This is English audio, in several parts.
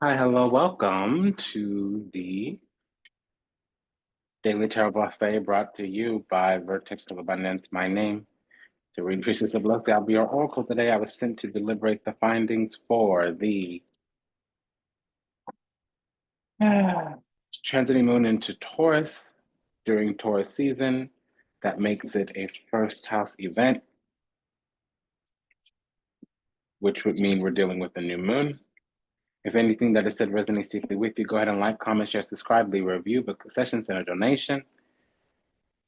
Hi, hello, welcome to the Daily Tarot Buffet brought to you by Vertex of Abundance. My name is Priestess Abossi. I'll be your oracle today. I was sent to deliberate the findings for the transiting moon into Taurus during Taurus season. That makes it a first house event, which would mean we're dealing with a new moon. If anything that is said resonates deeply with you, go ahead and like, comment, share, subscribe, leave a review, book sessions, and a donation.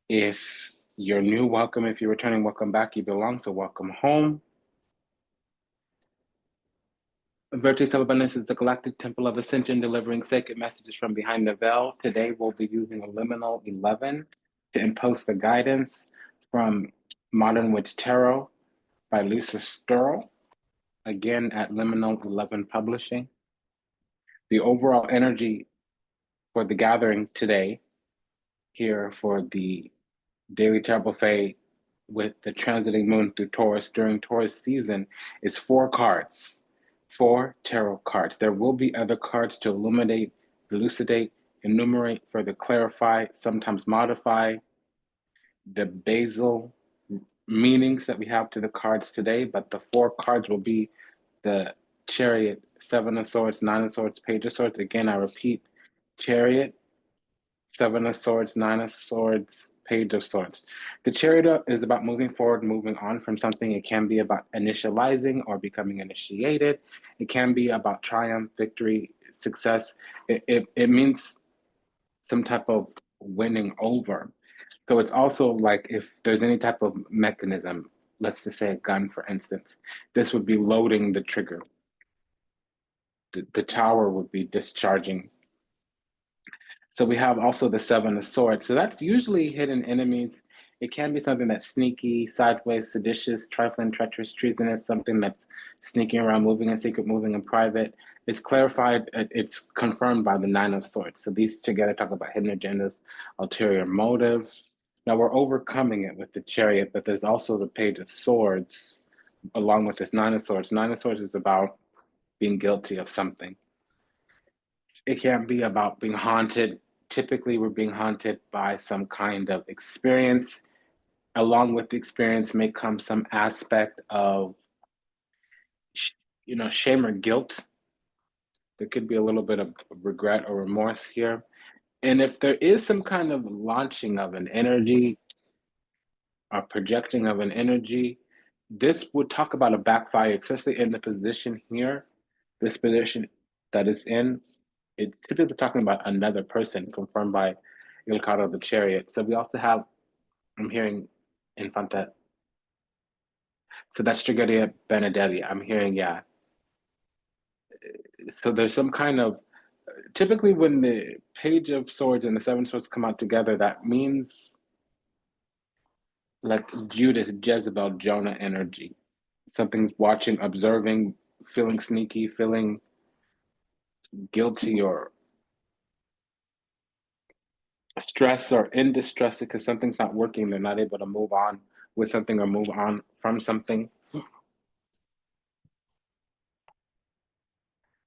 If you're new, welcome. If you're returning, welcome back. You belong, so welcome home. Vertex of Abundance is the galactic temple of ascension, delivering sacred messages from behind the veil. Today, we'll be using Liminal 11 to impose the guidance from Modern Witch Tarot by Lisa Sturl, again at Liminal 11 Publishing. The overall energy for the gathering today here for the Daily Tarot Buffet with the transiting moon through Taurus during Taurus season is 4 cards, 4 tarot cards. There will be other cards to illuminate, elucidate, enumerate, further clarify, sometimes modify the basal meanings that we have to the cards today, but the 4 cards will be the Chariot, 7 of Swords, 9 of Swords, Page of Swords. Again, I repeat, Chariot, 7 of Swords, 9 of Swords, Page of Swords. The Chariot is about moving forward, moving on from something. It can be about initializing or becoming initiated. It can be about triumph, victory, success. It means some type of winning over. So it's also like if there's any type of mechanism, let's just say a gun, for instance, this would be loading the trigger. The tower would be discharging. So we have also the 7 of Swords. So that's usually hidden enemies. It can be something that's sneaky, sideways, seditious, trifling, treacherous, treasonous, something that's sneaking around, moving in secret, moving in private. It's clarified, it's confirmed by the 9 of Swords. So these together talk about hidden agendas, ulterior motives. Now we're overcoming it with the Chariot, but there's also the Page of Swords along with this 9 of Swords. 9 of Swords is about being guilty of something. It can be about being haunted. Typically, we're being haunted by some kind of experience. Along with the experience may come some aspect of, shame or guilt. There could be a little bit of regret or remorse here. And if there is some kind of launching of an energy or projecting of an energy, this would talk about a backfire, especially in the position here. This position that is in, it's typically talking about another person, confirmed by Il Carro of the Chariot. So we also have, I'm hearing Infanta. So that's Tragedia Benedetti. I'm hearing, yeah. So there's some kind of, typically when the Page of Swords and the 7 Swords come out together, that means like Judas, Jezebel, Jonah energy. Something's watching, observing, feeling sneaky, feeling guilty or stress or in distress because something's not working. They're not able to move on with something or move on from something.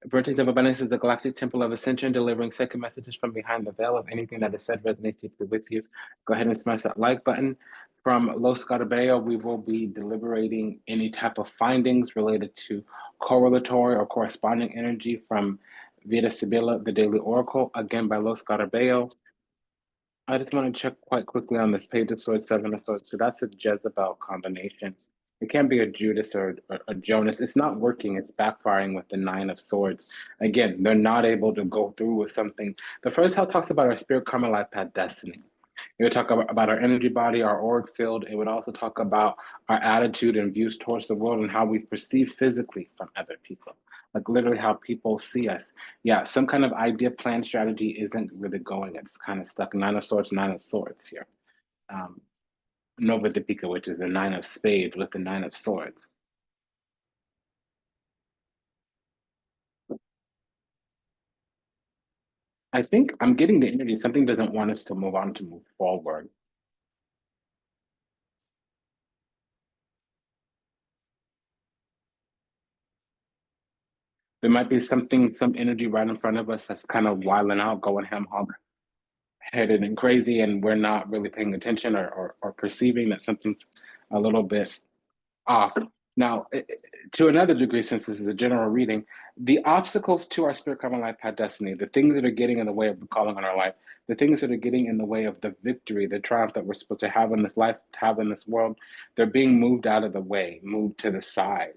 Vertex of Abundance is the galactic temple of ascension, delivering sacred messages from behind the veil. If anything that is said resonates deeply with you, go ahead and smash that like button. From Los Scarabeo, we will be deliberating any type of findings related to correlatory or corresponding energy from Vita Sibilla, the Daily Oracle, again by Los Scarabeo. I just want to check quite quickly on this Page of Swords, 7 of Swords. So that's a Jezebel combination. It can be a Judas or a Jonas. It's not working. It's backfiring with the 9 of Swords. Again, they're not able to go through with something. The first house talks about our spirit, karma, life path, destiny. It would talk about our energy body, our auric field. It would also talk about our attitude and views towards the world and how we perceive physically from other people. Like literally how people see us. Yeah, some kind of idea, plan, strategy isn't really going. It's kind of stuck. 9 of Swords here. Nova Dipika, which is the 9 of Spades with the 9 of Swords. I think I'm getting the energy. Something doesn't want us to move on, to move forward. There might be some energy right in front of us that's kind of wilding out, going ham hog headed and crazy, and we're not really paying attention or perceiving that something's a little bit off. Now, to another degree, since this is a general reading, the obstacles to our spirit common life path destiny, the things that are getting in the way of the calling on our life, the things that are getting in the way of the victory, the triumph that we're supposed to have in this life, to have in this world, they're being moved out of the way, moved to the side.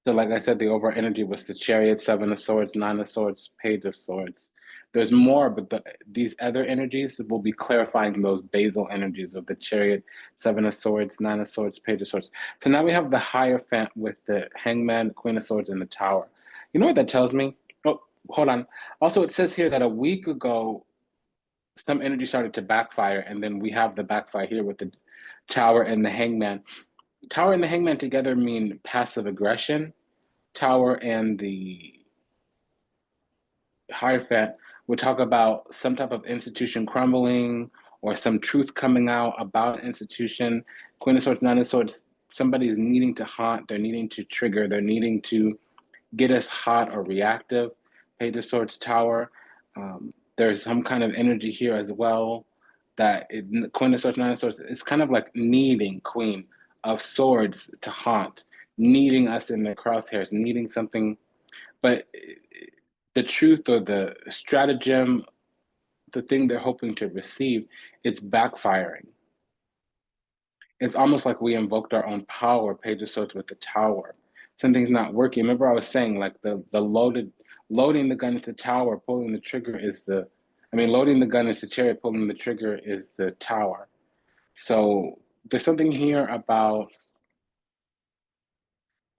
So, like I said, the overall energy was the Chariot, Seven of Swords, Nine of Swords, Page of Swords. There's more, but these other energies will be clarifying those basal energies of the Chariot, Seven of Swords, Nine of Swords, Page of Swords. So now we have the Hierophant with the Hangman, Queen of Swords, and the Tower. You know what that tells me? Oh, hold on. Also, it says here that a week ago, some energy started to backfire, and then we have the backfire here with the Tower and the Hangman. Tower and the Hangman together mean passive aggression. Tower and the Hierophant would talk about some type of institution crumbling or some truth coming out about an institution. Queen of Swords, Nine of Swords, somebody's needing to haunt, they're needing to trigger, they're needing to get us hot or reactive. Page of Swords, Tower. There's some kind of energy here as well that Queen of Swords, Nine of Swords, it's kind of like needing Queen of Swords to haunt, needing us in their crosshairs, needing something. But the truth or the stratagem, the thing they're hoping to receive, it's backfiring. It's almost like we invoked our own power, Page of Swords with the Tower. Something's not working. Remember I was saying like the loading the gun at the Tower, pulling the trigger is loading the gun is the Chariot, pulling the trigger is the Tower. So there's something here about,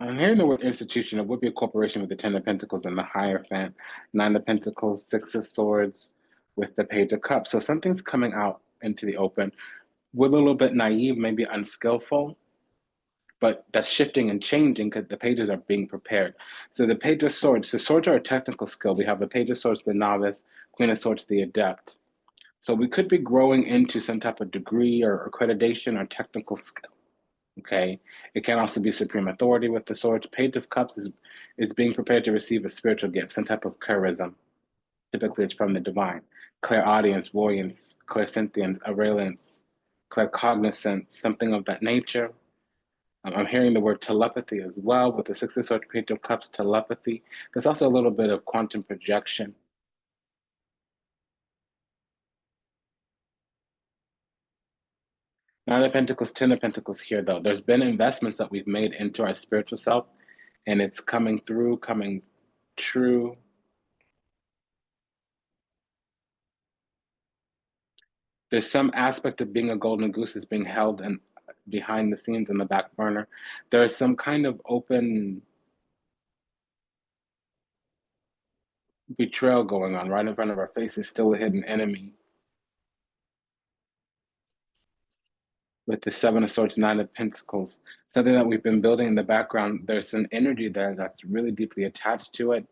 I'm hearing the word institution. It would be a corporation with the Ten of Pentacles and the Hierophant, Nine of Pentacles, Six of Swords with the Page of Cups. So something's coming out into the open. We're a little bit naive, maybe unskillful, but that's shifting and changing because the pages are being prepared. So the Page of Swords, the swords are a technical skill. We have the Page of Swords, the novice, Queen of Swords, the adept. So we could be growing into some type of degree or accreditation or technical skill. Okay, it can also be supreme authority with the swords. Page of Cups is being prepared to receive a spiritual gift, some type of charism. Typically, it's from the divine. Clairaudience, voyance, clairsentience, aureliance, claircognizance, something of that nature. I'm hearing the word telepathy as well with the Six of Swords, Page of Cups, telepathy. There's also a little bit of quantum projection. Nine of Pentacles, Ten of Pentacles here, though. There's been investments that we've made into our spiritual self, and it's coming through, coming true. There's some aspect of being a golden goose is being held and behind the scenes in the back burner. There's some kind of open betrayal going on right in front of our faces, still a hidden enemy. With the Seven of Swords, Nine of Pentacles, something that we've been building in the background, there's an energy there that's really deeply attached to it.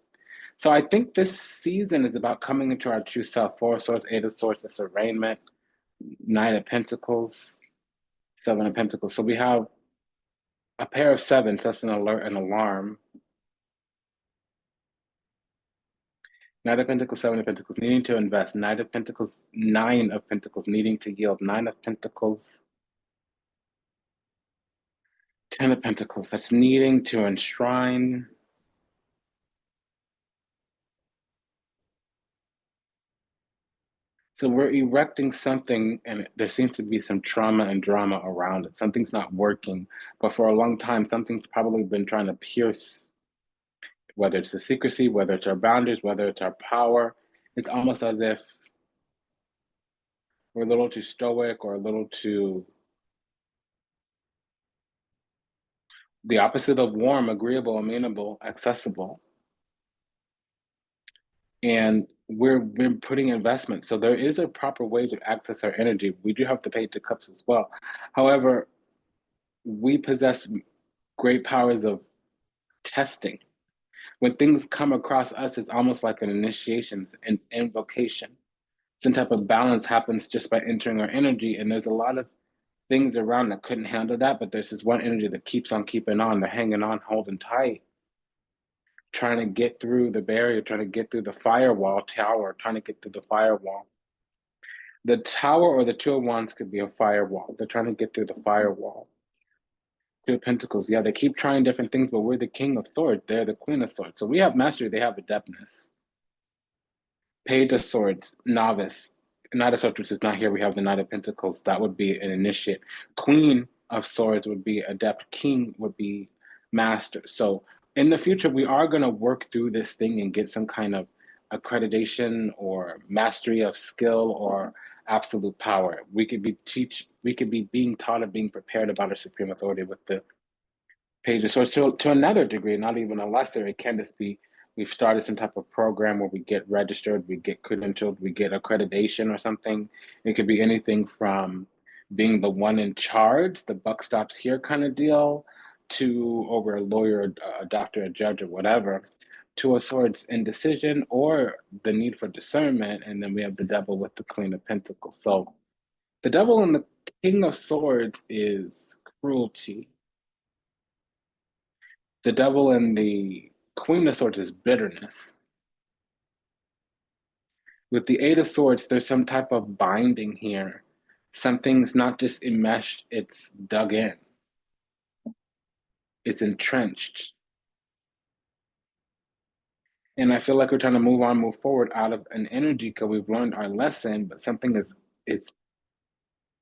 So I think this season is about coming into our true self. Four of Swords, Eight of Swords, this arraignment, Nine of Pentacles, Seven of Pentacles. So we have a pair of sevens, that's an alert, an alarm. Knight of Pentacles, Seven of Pentacles, needing to invest. Knight of Pentacles, Nine of Pentacles, needing to yield. Nine of Pentacles, Ten of Pentacles, that's needing to enshrine. So we're erecting something, and there seems to be some trauma and drama around it. Something's not working, but for a long time, something's probably been trying to pierce, whether it's the secrecy, whether it's our boundaries, whether it's our power. It's almost as if we're a little too stoic or a little too the opposite of warm, agreeable, amenable, accessible. And we're putting investment. So there is a proper way to access our energy. We do have to pay to cups as well. However, we possess great powers of testing. When things come across us, it's almost like an initiation, an invocation. Some type of balance happens just by entering our energy. And there's a lot of things around that couldn't handle that, but there's this one energy that keeps on keeping on. They're hanging on, holding tight, trying to get through the barrier, trying to get through the firewall tower, trying to get through the firewall. The tower or the Two of Wands could be a firewall. They're trying to get through the firewall. Two of Pentacles, yeah, they keep trying different things, but we're the King of Swords. They're the Queen of Swords. So we have mastery, they have adeptness. Page of Swords, novice. Knight of Swords, which is not here. We have the Knight of Pentacles. That would be an initiate. Queen of Swords would be adept. King would be master. So in the future, we are going to work through this thing and get some kind of accreditation or mastery of skill or absolute power. We could be being taught or being prepared about our supreme authority with the Page of Swords. So to another degree, not even a lesser, it can just be we've started some type of program where we get registered, we get credentialed, we get accreditation or something. It could be anything from being the one in charge, the buck stops here kind of deal, to over a lawyer, a doctor, a judge, or whatever, to a Swords indecision or the need for discernment. And then we have the Devil with the Queen of Pentacles. So the Devil and the King of Swords is cruelty. The Devil and the Queen of Swords is bitterness. With the Eight of Swords, there's some type of binding here. Something's not just enmeshed, it's dug in. It's entrenched. And I feel like we're trying to move forward out of an energy because we've learned our lesson, but it's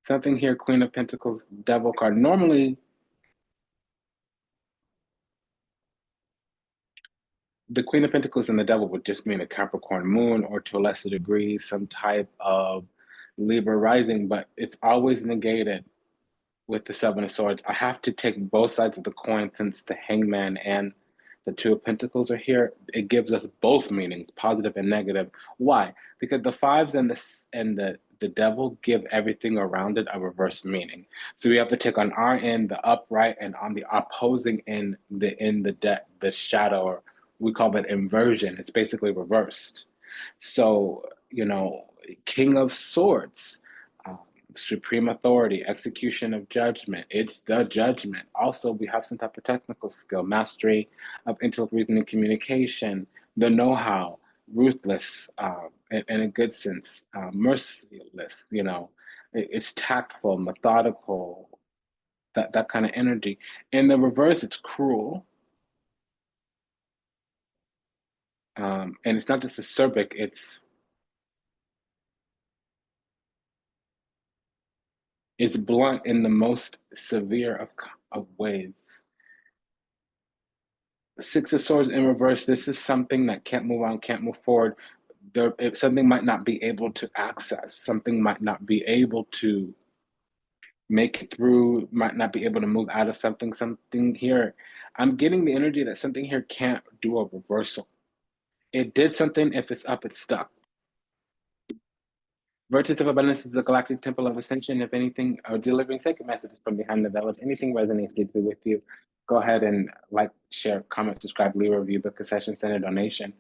something here, Queen of Pentacles, Devil card. Normally, the Queen of Pentacles and the Devil would just mean a Capricorn moon or to a lesser degree, some type of Libra rising, but it's always negated with the Seven of Swords. I have to take both sides of the coin since the Hangman and the Two of Pentacles are here. It gives us both meanings, positive and negative. Why? Because the fives and the Devil give everything around it a reverse meaning. So we have to take on our end the upright, and on the opposing end the shadow, or we call that inversion. It's basically reversed. So, King of Swords, supreme authority, execution of judgment. It's the judgment. Also, we have some type of technical skill, mastery of intellect, reasoning, communication, the know-how, ruthless, in a good sense, merciless. It's tactful, methodical, that kind of energy. In the reverse, it's cruel. And it's not just acerbic, it's blunt in the most severe of ways. Six of Swords in reverse, this is something that can't move on, can't move forward. Something might not be able to access, something might not be able to make it through, might not be able to move out of something here. I'm getting the energy that something here can't do a reversal. It did something, if it's up, it's stuck. Vertex of Abundance is the galactic temple of ascension. If anything, or delivering sacred messages from behind the veil. If anything resonates deeply with you, go ahead and like, share, comment, subscribe, leave a review, book a session, send a donation.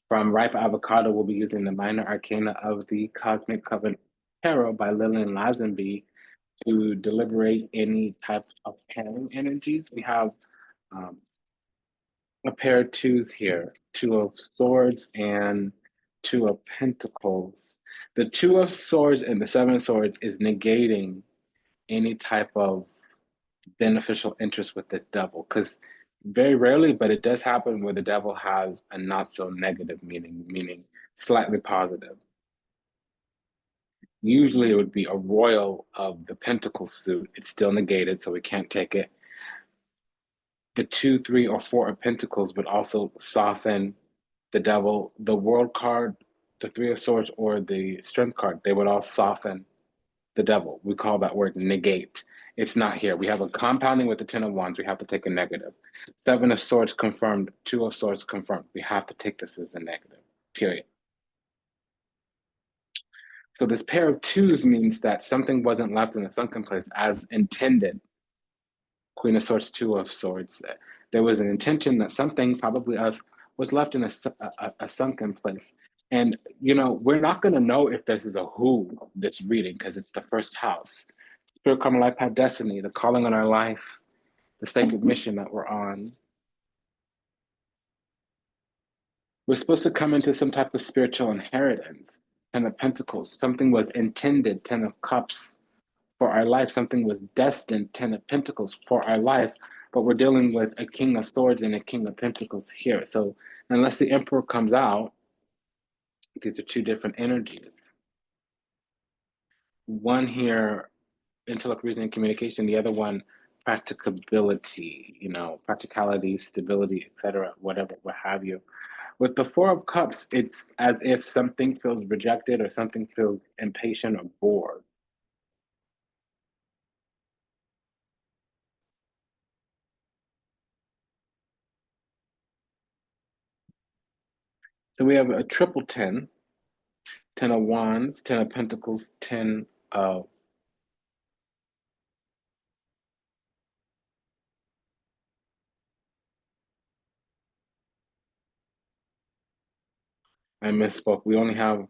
From Ripe Avocado, we'll be using the minor arcana of the Cosmic Covenant Tarot by Lillian Lazenby to deliberate any type of pairing energies. We have a pair of twos here, Two of Swords and Two of Pentacles. The Two of Swords and the Seven of Swords is negating any type of beneficial interest with this Devil, because very rarely, but it does happen where the Devil has a not so negative meaning slightly positive. Usually it would be a Royal of the Pentacles suit. It's still negated, so we can't take it. The 2, 3, or 4 of Pentacles would also soften the Devil. The World card, the Three of Swords, or the Strength card, they would all soften the Devil. We call that word negate. It's not here. We have a compounding with the Ten of Wands. We have to take a negative. Seven of Swords confirmed. Two of Swords confirmed. We have to take this as a negative, period. So this pair of twos means that something wasn't left in a sunken place as intended. Queen of Swords, Two of Swords. There was an intention that something, probably us, was left in a sunken place. And, we're not going to know if this is a who that's reading because it's the first house. Spirit, karma, life path, destiny, the calling on our life, the sacred mission that we're on. We're supposed to come into some type of spiritual inheritance. Ten of Pentacles, something was intended, Ten of Cups, for our life. Something was destined, Ten of Pentacles, for our life. But we're dealing with a King of Swords and a King of Pentacles here. So unless the Emperor comes out, these are two different energies. One here, intellect, reasoning, communication. The other one, practicability, practicality, stability, etc., whatever, what have you. With the Four of Cups, it's as if something feels rejected or something feels impatient or bored. So we have a triple 10, 10 of Wands, 10 of Pentacles, 10 of I misspoke. We only have,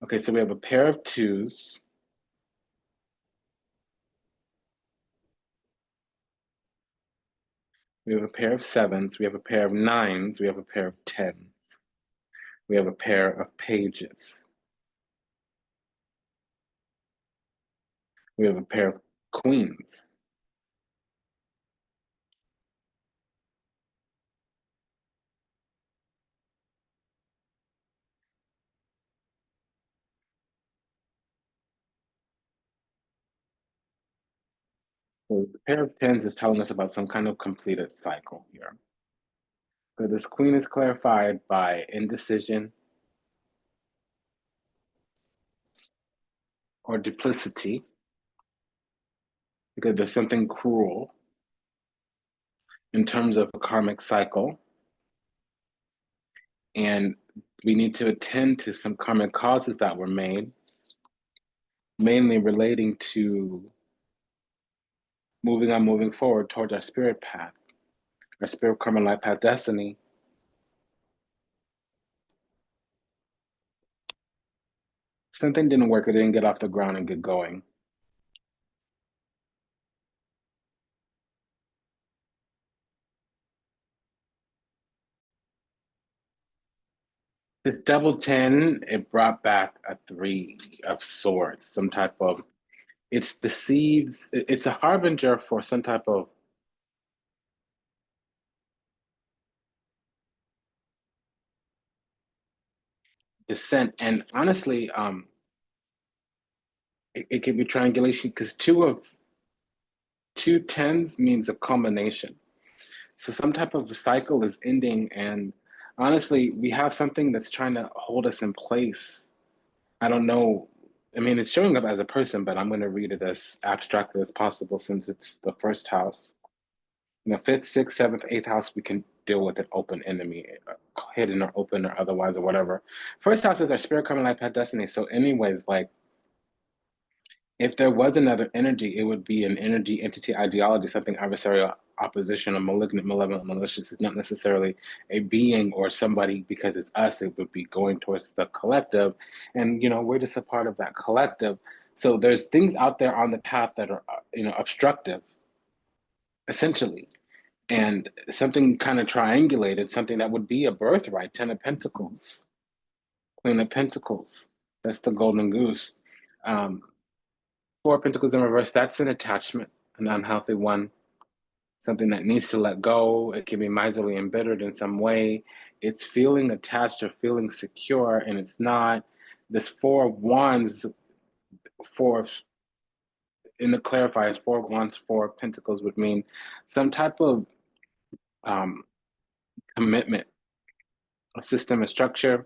okay, so we have a pair of twos. We have a pair of sevens. We have a pair of nines. We have a pair of tens. We have a pair of pages. We have a pair of queens. So the pair of tens is telling us about some kind of completed cycle here. So this queen is clarified by indecision or duplicity, because there's something cruel in terms of a karmic cycle. And we need to attend to some karmic causes that were made, mainly relating to moving forward towards our spirit path, our spirit karma life path destiny. Something didn't work, it didn't get off the ground and get going. This double 10, it brought back a 3 of swords, some type of, it's the seeds, it's a harbinger for some type of descent. And honestly, it could be triangulation because two tens means a combination. So some type of cycle is ending, and honestly, we have something that's trying to hold us in place. I don't know. I mean, it's showing up as a person, but I'm going to read it as abstractly as possible since it's the first house. Fifth, sixth, seventh, eighth house, we can deal with an open enemy, hidden or open or otherwise or whatever. First house is our spirit, karma, life, path, destiny. So, anyways, like if there was another energy, it would be an energy, entity, ideology, something adversarial, opposition, or malignant, malevolent, malicious. It's not necessarily a being or somebody because it's us. It would be going towards the collective. And, we're just a part of that collective. So there's things out there on the path that are, obstructive, essentially. And something kind of triangulated, something that would be a birthright, 10 of Pentacles, Queen of Pentacles. That's the golden goose. Um, Four of Pentacles in reverse, that's an attachment, an unhealthy one, something that needs to let go. It can be miserly embittered in some way. It's feeling attached or feeling secure, and it's not. This Four of Wands, four in the clarifiers, Four of Wands, Four of Pentacles would mean some type of commitment. A system, a structure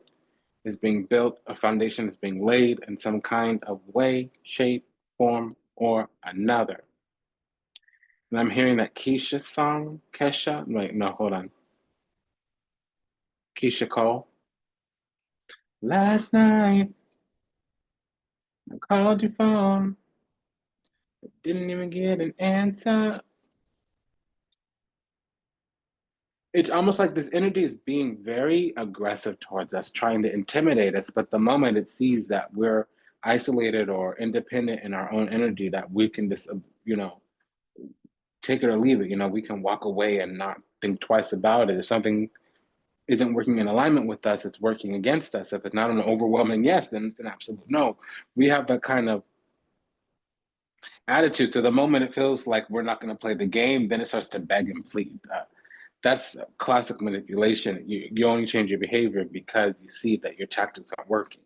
is being built, a foundation is being laid in some kind of way, shape, form, or another. And I'm hearing that Keisha song, Kesha. Wait, no, hold on. Keisha Cole. Last night, I called your phone, didn't even get an answer. It's almost like this energy is being very aggressive towards us, trying to intimidate us. But the moment it sees that we're isolated or independent in our own energy that we can just, take it or leave it. We can walk away and not think twice about it. If something isn't working in alignment with us, it's working against us. If it's not an overwhelming yes, then it's an absolute no. We have that kind of attitude. So the moment it feels like we're not going to play the game, then it starts to beg and plead. That's classic manipulation. You only change your behavior because you see that your tactics aren't working.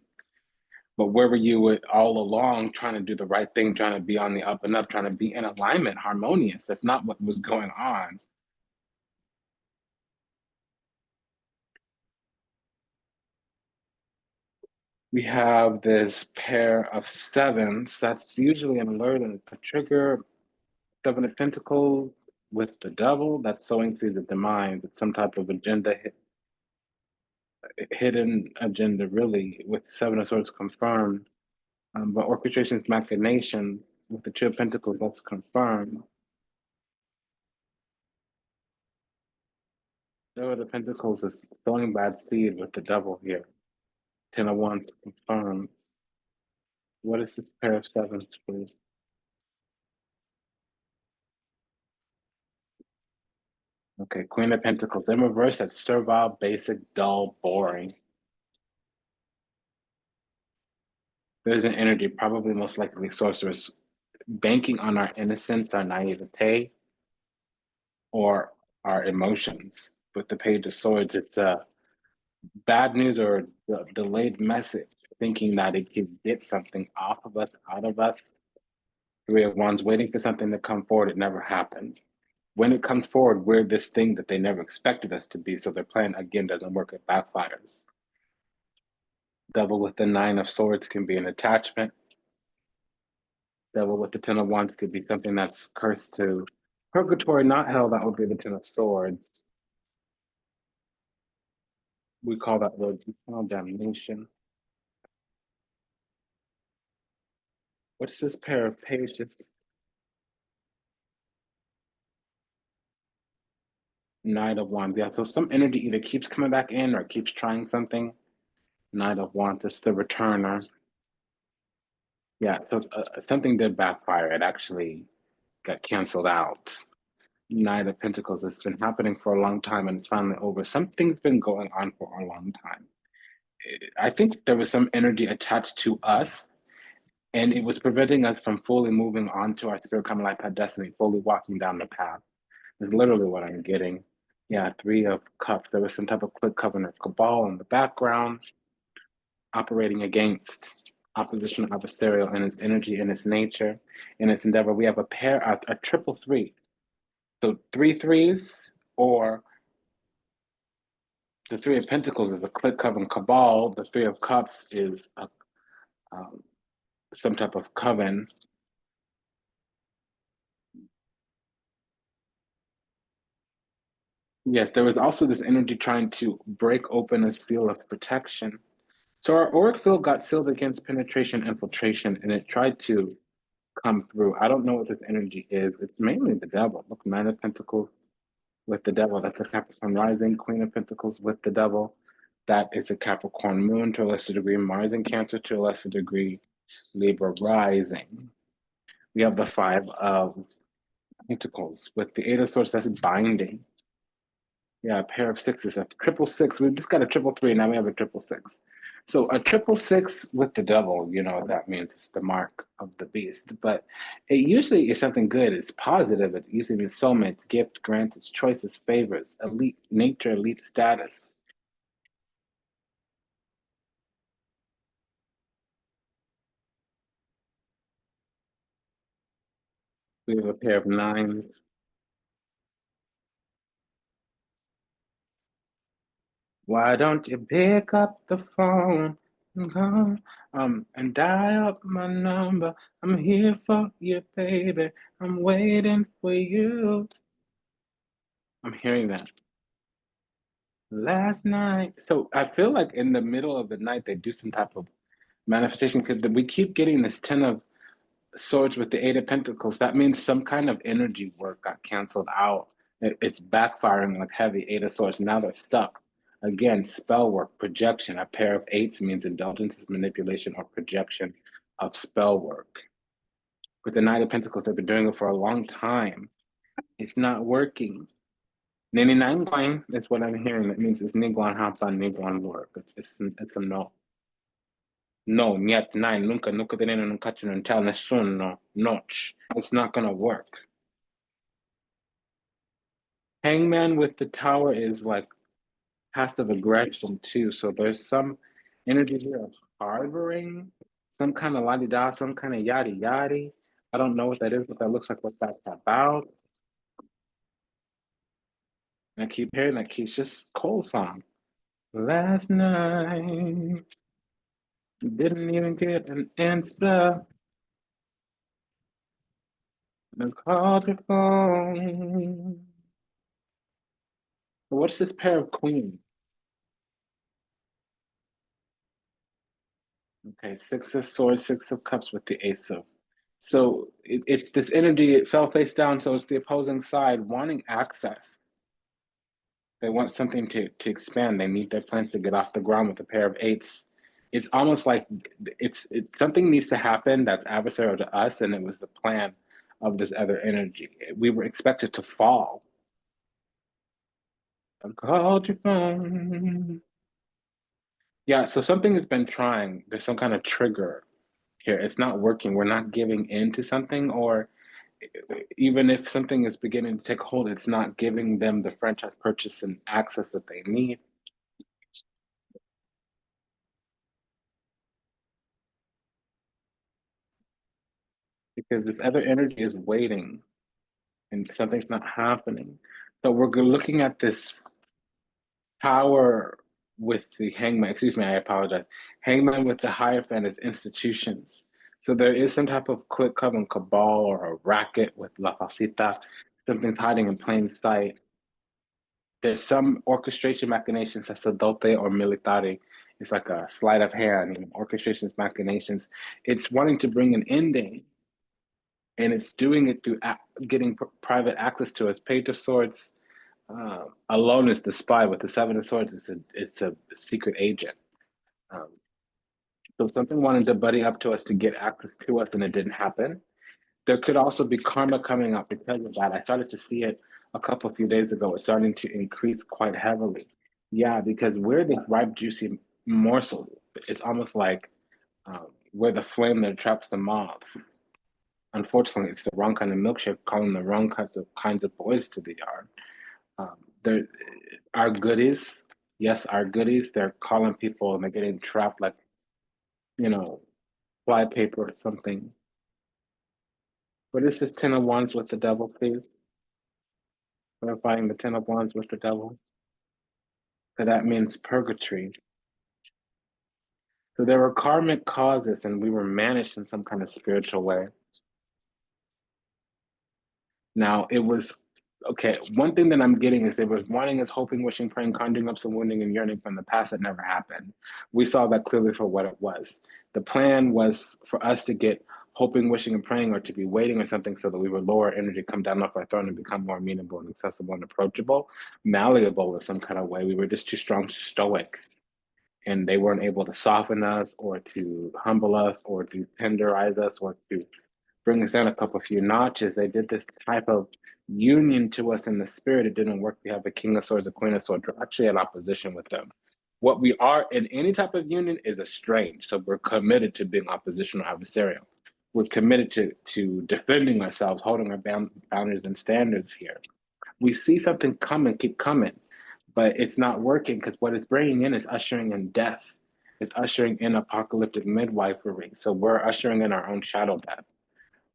But where were you all along, trying to do the right thing, trying to be on the up and up, trying to be in alignment, harmonious? That's not what was going on. We have this pair of sevens. That's usually an alert and a trigger. Seven of Pentacles with the devil. That's sowing seeds of the mind. It's some type of agenda, hidden agenda, really, with Seven of Swords confirmed. But orchestration's machination with the Two of Pentacles, that's confirmed. Seven of Pentacles is sowing bad seed with the devil here. Ten of Wands confirms. What is this pair of sevens, please? Okay, Queen of Pentacles. In reverse, that's servile, basic, dull, boring. There's an energy, probably most likely sorceress, banking on our innocence, our naivete, or our emotions. With the Page of Swords, it's a bad news or a delayed message, thinking that it could get something off of us, out of us. Three of Wands, waiting for something to come forward, it never happened. When it comes forward, we're this thing that they never expected us to be, so their plan, again, doesn't work, it backfires. Devil with the Nine of Swords can be an attachment. Devil with the Ten of Wands could be something that's cursed to purgatory, not hell. That would be the Ten of Swords. We call that the eternal damnation. What's this pair of pages? Knight of Wands. Yeah, so some energy either keeps coming back in or keeps trying something. Knight of Wands is the returner. Yeah, so something did backfire. It actually got canceled out. Knight of Pentacles. It's been happening for a long time and it's finally over. Something's been going on for a long time. I think there was some energy attached to us and it was preventing us from fully moving on to our spirit common life path destiny, fully walking down the path. Is literally what I'm getting. Yeah, Three of Cups. There was some type of quick covenant cabal in the background, operating against opposition adversarial in its energy, in its nature, in its endeavor. We have a pair, a triple three. So three threes, or the Three of Pentacles is a quick covenant cabal. The Three of Cups is some type of coven. Yes, there was also this energy trying to break open a seal of protection. So our auric field got sealed against penetration, infiltration, and it tried to come through. I don't know what this energy is. It's mainly the devil. Look, Nine of Pentacles with the devil. That's a Capricorn rising. Queen of Pentacles with the devil. That is a Capricorn moon to a lesser degree. Mars in Cancer to a lesser degree. Libra rising. We have the Five of Pentacles with the Eight of Swords. That's binding. Yeah, a pair of sixes. A triple six. We've just got a triple three. Now we have a triple six. So a triple six with the devil, that means it's the mark of the beast. But it usually is something good. It's positive. It usually means soulmates, gift, grants, it's choices, favors, elite nature, elite status. We have a pair of nines. Why don't you pick up the phone and dial up my number? I'm here for you, baby. I'm waiting for you. I'm hearing that. Last night. So I feel like in the middle of the night, they do some type of manifestation because we keep getting this Ten of Swords with the Eight of Pentacles. That means some kind of energy work got canceled out. It's backfiring like heavy. Eight of Swords. Now they're stuck. Again, spell work, projection. A pair of eights means indulgence, manipulation, or projection of spell work. With the Knight of Pentacles, they've been doing it for a long time. It's not working. Nininaingwine is what I'm hearing. That means it's niguan hampa, niguan work. It's a no. No, niet, nine, nunca, nunca teneno, nunca until nessuno, noch. It's not gonna work. Hangman with the tower is like passive aggression too. So there's some energy here of harboring, some kind of la-di-da, some kind of yada-yada. I don't know what that is, what that looks like, what that's about. And I keep hearing that Keisha's Cole song. Last night, didn't even get an answer. I called your phone. What's this pair of queens? Okay, Six of Swords, Six of Cups with the Ace of. So it's this energy, it fell face down, so it's the opposing side wanting access. They want something to expand. They need their plans to get off the ground with a pair of eights. It's almost like something needs to happen that's adversarial to us, and it was the plan of this other energy. We were expected to fall. I called your phone. Yeah, so something has been trying. There's some kind of trigger here. It's not working. We're not giving in to something, or even if something is beginning to take hold, it's not giving them the franchise purchase and access that they need. Because this other energy is waiting and something's not happening. So we're looking at this power with the hangman, excuse me, I apologize. Hangman with the Hierophant is institutions. So there is some type of clique club and cabal or a racket with La Facita, something's hiding in plain sight. There's some orchestration machinations, sacerdote or militare. It's like a sleight of hand, orchestrations, machinations. It's wanting to bring an ending, and it's doing it through getting private access to us. Page of Swords alone is the spy. With the Seven of Swords, it's a secret agent. Um, so something wanted to buddy up to us to get access to us, and it didn't happen. There could also be karma coming up because of that. I started to see it a few days ago. It's starting to increase quite heavily. Yeah, because we're this ripe, juicy morsel. It's almost like we're the flame that traps the moths. Unfortunately, it's the wrong kind of milkshake, calling the wrong kinds of boys to the yard. They're our goodies. Yes, our goodies. They're calling people and they're getting trapped like, you know, fly paper or something. What is this Ten of Wands with the devil, please? Clarifying the Ten of Wands with the devil. So that means purgatory. So there were karmic causes and we were managed in some kind of spiritual way. Now it was okay. One thing that I'm getting is there was wanting is hoping, wishing, praying, conjuring up some wounding and yearning from the past that never happened. We saw that clearly for what it was. The plan was for us to get hoping, wishing, and praying, or to be waiting or something so that we would lower energy, come down off our throne, and become more amenable and accessible and approachable, malleable in some kind of way. We were just too strong, stoic. And they weren't able to soften us or to humble us or to tenderize us or to bring us down a few notches. They did this type of union to us in the spirit. It didn't work. We have a King of Swords, a Queen of Swords. We're actually in opposition with them. What we are in any type of union is estranged. So we're committed to being oppositional adversarial. We're committed to defending ourselves, holding our boundaries and standards here. We see something coming, keep coming, but it's not working because what it's bringing in is ushering in death. It's ushering in apocalyptic midwifery. So we're ushering in our own shadow death.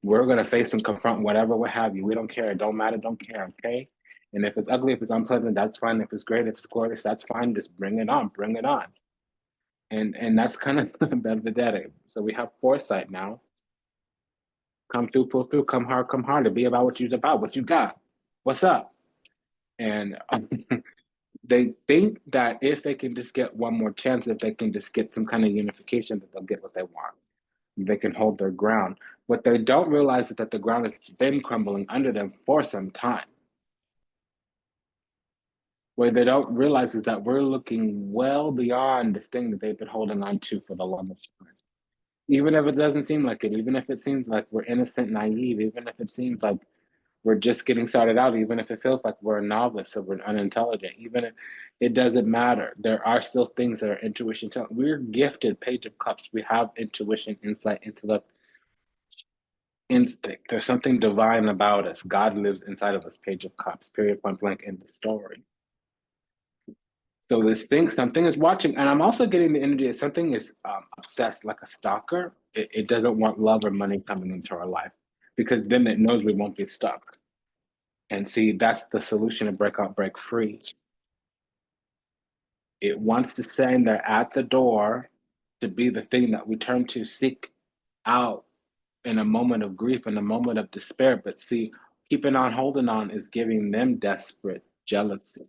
We're going to face and confront whatever, what have you. We don't care. It don't matter. Don't care. Okay. And if it's ugly, if it's unpleasant, that's fine. If it's great, if it's glorious, that's fine. Just bring it on. Bring it on. And that's kind of Belvedere. So we have foresight now. Come through, pull through, come hard, come hard. To be about what you're about, what you got. What's up? And they think that if they can just get one more chance, if they can just get some kind of unification, that they'll get what they want. They can hold their ground. What they don't realize is that the ground has been crumbling under them for some time. What they don't realize is that we're looking well beyond this thing that they've been holding on to for the longest time. Even if it doesn't seem like it, even if it seems like we're innocent, naive, even if it seems like we're just getting started out, even if it feels like we're a novice or we're unintelligent, even if it doesn't matter. There are still things that are intuition. We're gifted, Page of Cups. We have intuition, insight, intellect, instinct. There's something divine about us. God lives inside of us, Page of Cups, period, point blank in the story. So this thing, something is watching, and I'm also getting the energy that something is obsessed, like a stalker. It doesn't want love or money coming into our life because then it knows we won't be stuck. And see, that's the solution to break out, break free. It wants to stand there at the door to be the thing that we turn to seek out in a moment of grief, in a moment of despair. But see, keeping on, holding on is giving them desperate jealousy.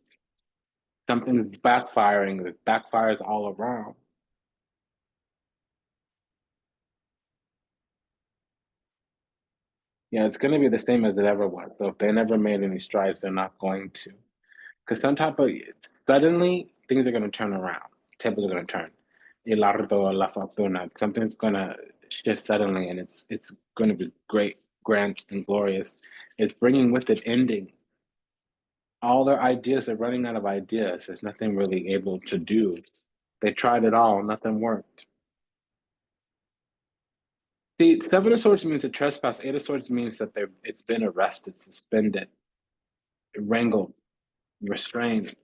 Something's backfiring, it backfires all around. Yeah, it's going to be the same as it ever was. So if they never made any strides, they're not going to. Because some type of suddenly things are going to turn around. Tables are going to turn. El ardo, la fortuna. Something's going to shift suddenly, and it's going to be great, grand, and glorious. It's bringing with it ending. All their ideas are running out of ideas. There's nothing really able to do. They tried it all, nothing worked. See, Seven of Swords means a trespass. Eight of Swords means that it's been arrested, suspended, wrangled, restrained.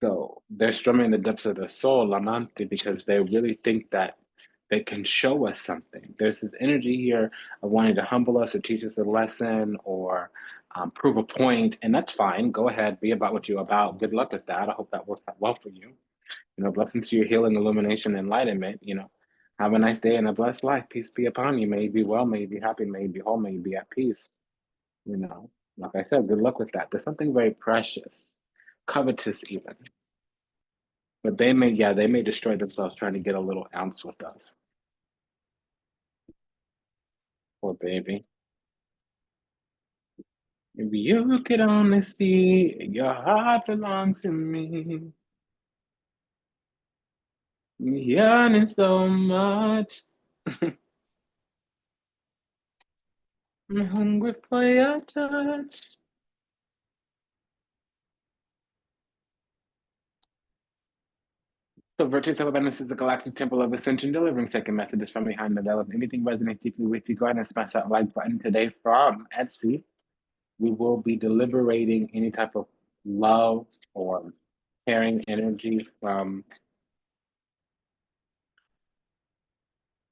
So they're strumming the depths of their soul, Lamante, because they really think that they can show us something. There's this energy here of wanting to humble us or teach us a lesson or prove a point, and that's fine. Go ahead, be about what you're about. Good luck with that. I hope that works out well for you. Blessings to your healing, illumination, enlightenment. Have a nice day and a blessed life. Peace be upon you. May you be well, may you be happy, may you be whole, may you be at peace. You know, like I said, good luck with that. There's something very precious, covetous even. But they may destroy themselves trying to get a little ounce with us. Poor baby. Maybe you could only see your heart belongs to me. I'm yearning so much. I'm hungry for your touch. So Vertex of Abundance is the galactic temple of ascension, delivering second messages from behind the veil. If anything resonates deeply with you, go ahead and smash that like button today from Etsy. We will be deliberating any type of love or caring energy from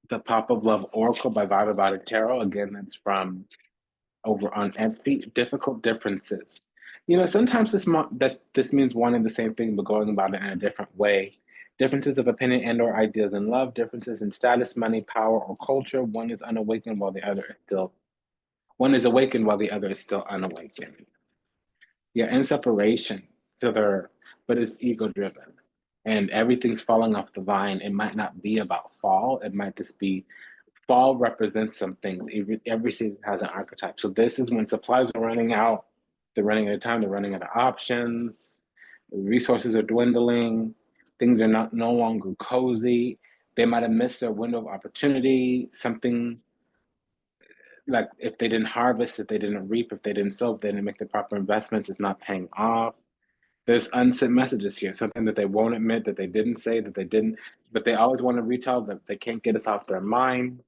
the Pop of Love Oracle by Vibe About It Tarot. Again, that's from over on Etsy. Difficult differences. Sometimes this means wanting the same thing but going about it in a different way. Differences of opinion and/or ideas in love. Differences in status, money, power, or culture. One is unawakened while the other is still. One is awakened while the other is still unawakened. Yeah, in separation. So but it's ego driven, and everything's falling off the vine. It might not be about fall. It might just be fall represents some things. Every season has an archetype. So this is when supplies are running out. They're running out of time. They're running out of options. Resources are dwindling. Things are not no longer cozy. They might have missed their window of opportunity. Something like if they didn't harvest, if they didn't reap, if they didn't sow, if they didn't make the proper investments, it's not paying off. There's unsent messages here, something that they won't admit, that they didn't say, that they didn't, but they always want to retell that they can't get us off their mind.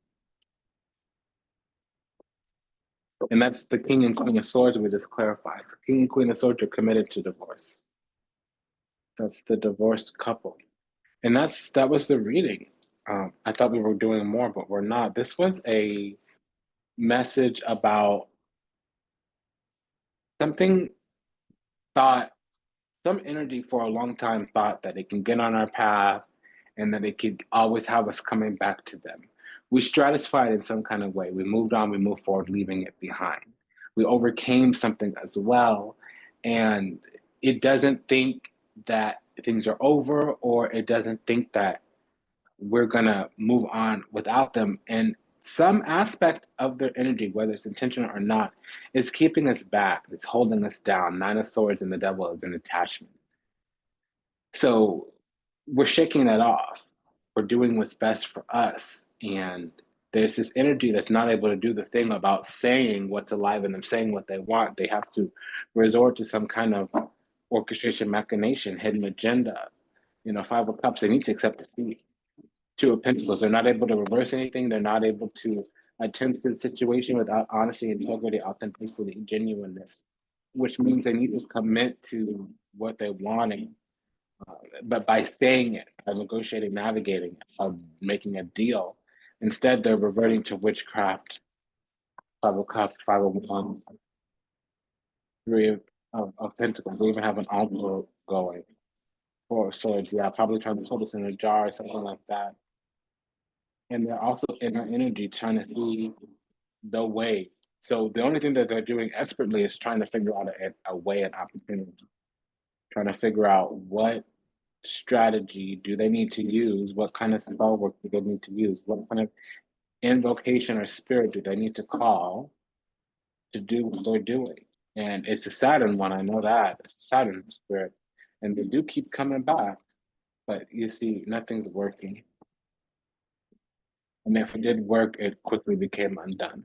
And that's the King and Queen of Swords we just clarified. King and Queen of Swords are committed to divorce. That's the divorced couple. And that was the reading. I thought we were doing more, but we're not. This was a message about something thought, some energy for a long time thought that it can get on our path and that it could always have us coming back to them. We stratified in some kind of way. We moved on, we moved forward, leaving it behind. We overcame something as well. And it doesn't think that things are over, or it doesn't think that we're going to move on without them. And some aspect of their energy, whether it's intentional or not, is keeping us back. It's holding us down. Nine of Swords and the Devil is an attachment. So we're shaking that off. We're doing what's best for us. And there's this energy that's not able to do the thing about saying what's alive in them, saying what they want. They have to resort to some kind of orchestration, machination, hidden agenda. Five of Cups, they need to accept defeat. Two of Pentacles, they're not able to reverse anything. They're not able to attend to the situation without honesty, integrity, authenticity, genuineness, which means they need to commit to what they're wanting. But by saying it, by negotiating, navigating, making a deal, instead they're reverting to witchcraft, Five of Cups, Five of Wands, Three of Pentacles. They even have an altar going. Four of Swords, yeah, probably trying to put us in a jar or something like that. And they're also in her energy trying to see the way. So the only thing that they're doing expertly is trying to figure out a way, an opportunity, trying to figure out what strategy do they need to use, what kind of spell work do they need to use, what kind of invocation or spirit do they need to call to do what they're doing. And it's a Saturn one, I know that. It's a Saturn spirit. And they do keep coming back, but you see, nothing's working. And if it did work, it quickly became undone.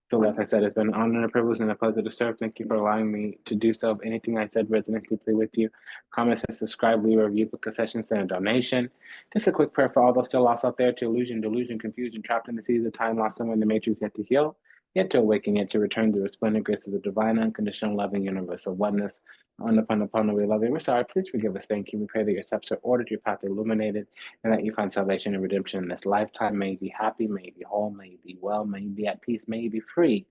So like I said, it's been an honor and a privilege and a pleasure to serve. Thank you for allowing me to do so. If anything I said resonates deeply with you, comment and subscribe, leave a review, book a session, send a donation. Just a quick prayer for all those still lost out there to illusion, delusion, confusion, trapped in the seas of time, lost somewhere in the matrix, yet to heal, yet to awaken, yet to return to resplendent grace to the divine, unconditional, loving, universal oneness. Upon we love you. We're sorry. Please forgive us. Thank you. We pray that your steps are ordered, your path illuminated, and that you find salvation and redemption in this lifetime. May you be happy, may you be whole, may you be well, may you be at peace, may you be free.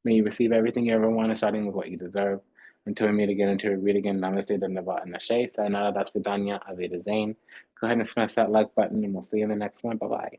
May you receive everything you ever wanted, starting with what you deserve. Until we meet again, until we read again, namaste, dhanavad, and ashe. Sayonara, that's Vidanya, Aveda Zane. Go ahead and smash that like button, and we'll see you in the next one. Bye-bye.